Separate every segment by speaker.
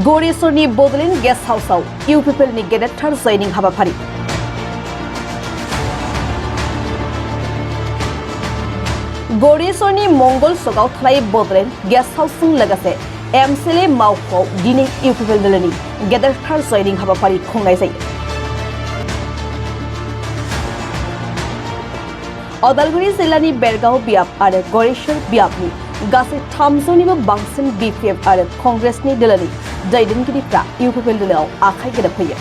Speaker 1: गौरीसरनि Bodo guest हाउसआव इउपिपिएलनि गेदेरथार जयनिं हाबाफारि गौरीसरनि मंगल सकआव थानाय Bodo guest हाउसजों लोगोसे एमसिएलए मावख'आव दिनै इउपिपिएल दोलोनि गेदेरथार जयनिं हाबाफारि खुंनाय जायो। उदालगुरि जिल्लानि बेरगाव बियाब आरो गौरीसर बियाबनि गासै 300निबो बांसिन बिपिएफ आरो कंग्रेसनि दोलोनि दैदेनगिरिफ्रा इउपिपिएल दोलोआव आखाइ गोरोबहोयो।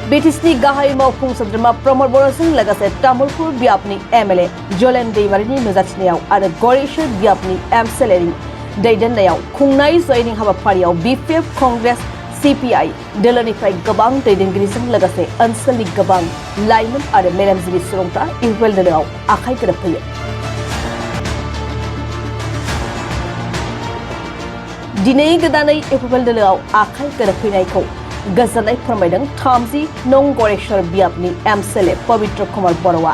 Speaker 1: बिटिसिनि गाहाय मावफुं सोद्रोमा प्रमद बर'जों लोगोसे तामुलपुर बियाबनि एमएलए जलेन दैमारिनि नुजाथिनायाव आरो गौरीसर बियाबनि एमसिएलएनि दैदेननायाव खुंनाय जयनिं हाबाफारियाव बिपिएफ कंग्रेस सीपीआई दोलोनिफ्राय गोबां दैदेनगिरिजों लोगोसे ओनसोलनि गोबां लाइमोन आरो मेलेमजिबि सुबुंफ्रा इउपिपिएल दोलोआव आखाइ गोरोबहोयो। दिनै गोदानै इउपिपिएल दोलोआव आखाइ गोरोबफैनायखौ गोजोननाय फोरमायदों 30 नं गौरीसर बियाबनि एमसिएलए पवित्र कुमार बर'आ।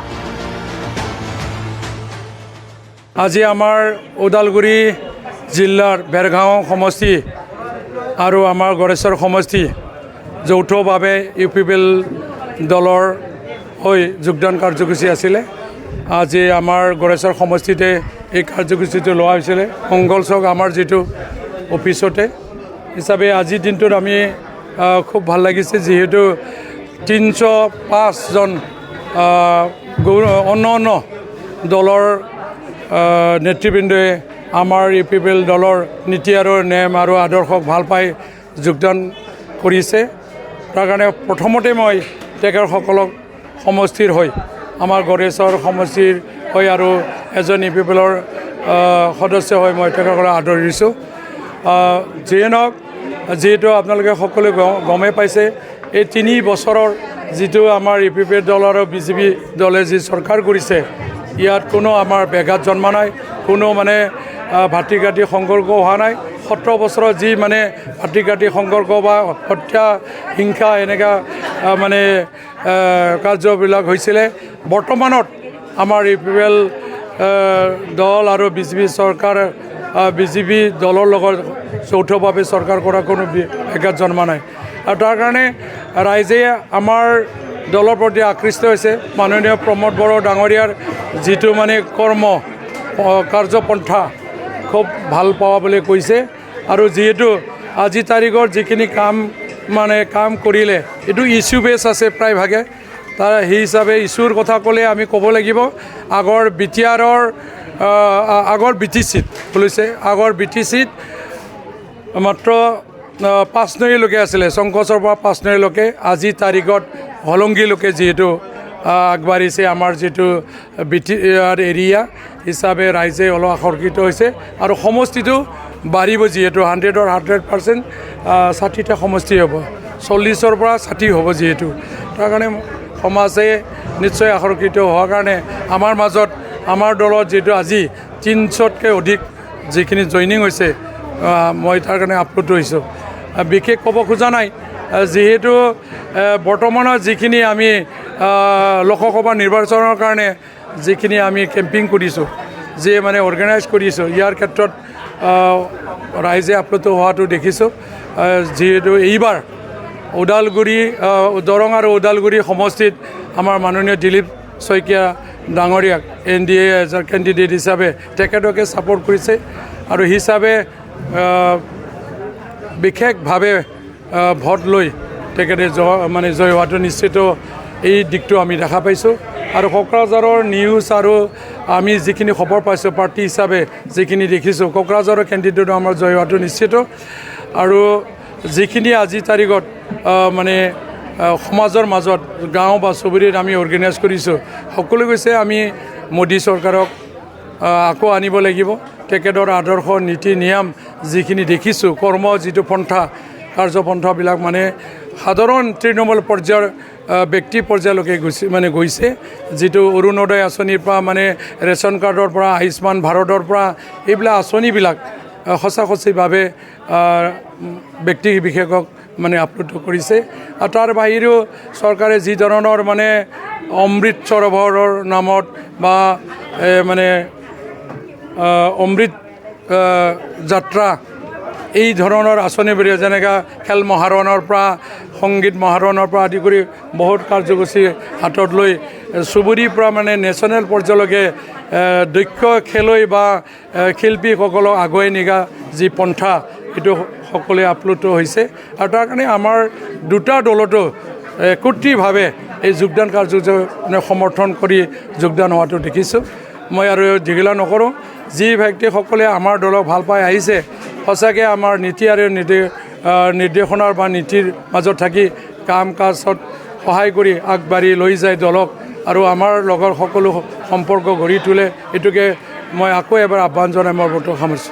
Speaker 2: আজি আমাৰ ওদালগুৰি জিলাৰ বেৰগাঁও সমষ্টি আৰু আমাৰ গড়েশ্বৰ সমষ্টি যৌথভাৱে ইউপিপিএল দলৰ হৈ যোগদান কাৰ্যসূচী আছিলে। আজি আমাৰ গড়েশ্বৰ সমষ্টিতে এই কাৰ্যসূচীটো লোৱা হৈছিলে মংগল চক আমাৰ যিটো অফিচতে হিচাপে আজিৰ দিনটোত আমি খুব ভাল লাগিছে যেহেতু 305 জন অন্য দলৰ নেতৃবৃন্দই আমাৰ ইউপিপিএল দলৰ নীতি আৰু নেম আৰু আদৰ্শক ভাল পাই যোগদান কৰিছে। তাৰ কাৰণে প্ৰথমতে মই তেখেতসকলক সমষ্টিৰ হৈ আমাৰ গড়েশ্বৰ সমষ্টিৰ হৈ আৰু এজন ইউপিপিএলৰ সদস্য হৈ মই তেখেতসকলক আদৰিছোঁ। যিয়ে নহওক যেহেতু আপোনালোকে সকলোৱে গমেই পাইছে এই 3 বছৰৰ যিটো আমাৰ ইউপিপিএল দল আৰু বিজেপি দলে যি চৰকাৰ কৰিছে ইয়াত কোনো আমাৰ ব্যাঘাত জন্মা নাই, কোনো মানে ভাতৃঘাতী সংঘৰ্ষ হোৱা নাই। 17 বছৰত যি মানে ভাতৃঘাতী সংঘৰ্ষ বা হত্যা হিংসা এনেকুৱা মানে কাৰ্যবিলাক হৈছিলে বৰ্তমানত আমাৰ ইউপিপিএল দল আৰু বিজেপি চৰকাৰ বিজেপি দলৰ লগত যৌথভাৱে চৰকাৰ কৰা কোনো ব্যাঘাত জন্মা নাই আৰু তাৰ কাৰণে ৰাইজে আমাৰ দলৰ প্ৰতি আকৃষ্ট হৈছে। মাননীয় প্ৰমদ বড়ো ডাঙৰীয়াৰ যিটো মানে কাৰ্যপন্থা খুব ভাল পোৱা বুলি কৈছে আৰু যিহেতু আজি তাৰিখৰ যিখিনি কাম কৰিলে এইটো ইছ্যু বেছ আছে প্ৰায়ভাগে তাৰ সেই হিচাপে ইছ্যুৰ কথা ক'লে আমি ক'ব লাগিব আগৰ বিটিআৰৰ আগৰ বিটিচিত বুলিছে আগৰ বিটিচিত মাত্ৰ 5 নৈলৈকে আছিলে সংকোচৰ পৰা 5 নৈলৈকে আজি তাৰিখত হলংগীলৈকে যিহেতু আগবাঢ়িছে আমাৰ যিটো বিটিআৰ এৰিয়া হিচাপে ৰাইজে অলপ আকৰ্ষিত হৈছে আৰু সমষ্টিটো বাঢ়িব যিহেতু 100ৰ 100% 60টা সমষ্টি হ'ব 40ৰ পৰা 60 হ'ব যিহেতু তাৰ কাৰণে সমাজে নিশ্চয় আকৰ্ষিত হোৱাৰ কাৰণে আমাৰ মাজত আমাৰ দলত যিটো আজি 300তকৈ অধিক যিখিনি জইনিং হৈছে মই তাৰ কাৰণে আপলোড হৈছোঁ। বিশেষ ক'ব খোজা নাই যেহেতু বৰ্তমানত যিখিনি আমি লোকসভা নিৰ্বাচনৰ কাৰণে যিখিনি আমি কেম্পিং কৰিছোঁ যে মানে অৰ্গেনাইজ কৰিছোঁ ইয়াৰ ক্ষেত্ৰত ৰাইজে আপ্লুত হোৱাটো দেখিছোঁ। যিহেতু এইবাৰ ওদালগুৰি দৰং আৰু ওদালগুৰি সমষ্টিত আমাৰ মাননীয় দিলীপ শইকীয়া ডাঙৰীয়াক NDA এজন কেণ্ডিডেট হিচাপে তেখেতকে ছাপোৰ্ট কৰিছে আৰু হিচাপে বিশেষভাৱে ভোট লৈ তেখেতে জয় হোৱাটো নিশ্চিত এই দিশটো আমি দেখা পাইছোঁ আৰু কোকৰাঝাৰৰ নিউজ আৰু আমি যিখিনি খবৰ পাইছোঁ পাৰ্টি হিচাপে যিখিনি দেখিছোঁ কোকৰাঝাৰৰ কেণ্ডিডেট আমাৰ জয় হোৱাটো নিশ্চিত আৰু যিখিনি আজি তাৰিখত মানে সমাজৰ মাজত গাঁও বা চুবুৰীত আমি অৰ্গেনাইজ কৰিছোঁ সকলো কৈছে আমি মোদী চৰকাৰক আকৌ আনিব লাগিব। তেখেতৰ আদৰ্শ নীতি নিয়ম যিখিনি দেখিছোঁ যিটো পন্থা কাৰ্যপন্থাবিলাক মানে সাধাৰণ তৃণমূল পৰ্যায়ৰ ব্যক্তি পৰ্যায়লৈকে গৈছে যিটো অৰুণোদয় আঁচনিৰ পৰা মানে ৰেচন কাৰ্ডৰ পৰা আয়ুষ্মান ভাৰতৰ পৰা এইবিলাক আঁচনিবিলাক সঁচাসঁচিভাৱে ব্যক্তি বিশেষক মানে আপ্লুত কৰিছে আৰু তাৰ বাহিৰেও চৰকাৰে যি ধৰণৰ মানে অমৃত সৰোবৰৰ নামত বা মানে অমৃত যাত্ৰা এই ধৰণৰ আঁচনিবোৰ যেনেকৈ খেল মহাৰণৰ পৰা সংগীত মহাৰণৰ পৰা আদি কৰি বহুত কাৰ্যসূচী হাতত লৈ চুবুৰীৰ পৰা মানে নেশ্যনেল পৰ্যায়লৈকে দক্ষ খেলুৱৈ বা শিল্পীসকলক আগুৱাই নিয়া যি পন্থা এইটো সকলোৱে আপ্লুত হৈছে আৰু তাৰ কাৰণে আমাৰ দুটা দলতো একত্ৰিতভাৱে এই যোগদান কাৰ্যসূচী সমৰ্থন কৰি যোগদান হোৱাটো দেখিছোঁ মই আৰু দীঘলীয়া নকৰোঁ যি ব্যক্তিসকলে আমাৰ দলক ভাল পাই আহিছে সঁচাকৈ আমাৰ নীতি আৰু নিৰ্দেশনাৰ বা নীতিৰ মাজত থাকি কাম কাজত সহায় কৰি আগবাঢ়ি লৈ যায় দলক আৰু আমাৰ লগৰ সকলো সম্পৰ্ক গঢ়ি তোলে এইটোকে মই আকৌ এবাৰ আহ্বান জনাই মোৰ বক্তব্য সামৰিছোঁ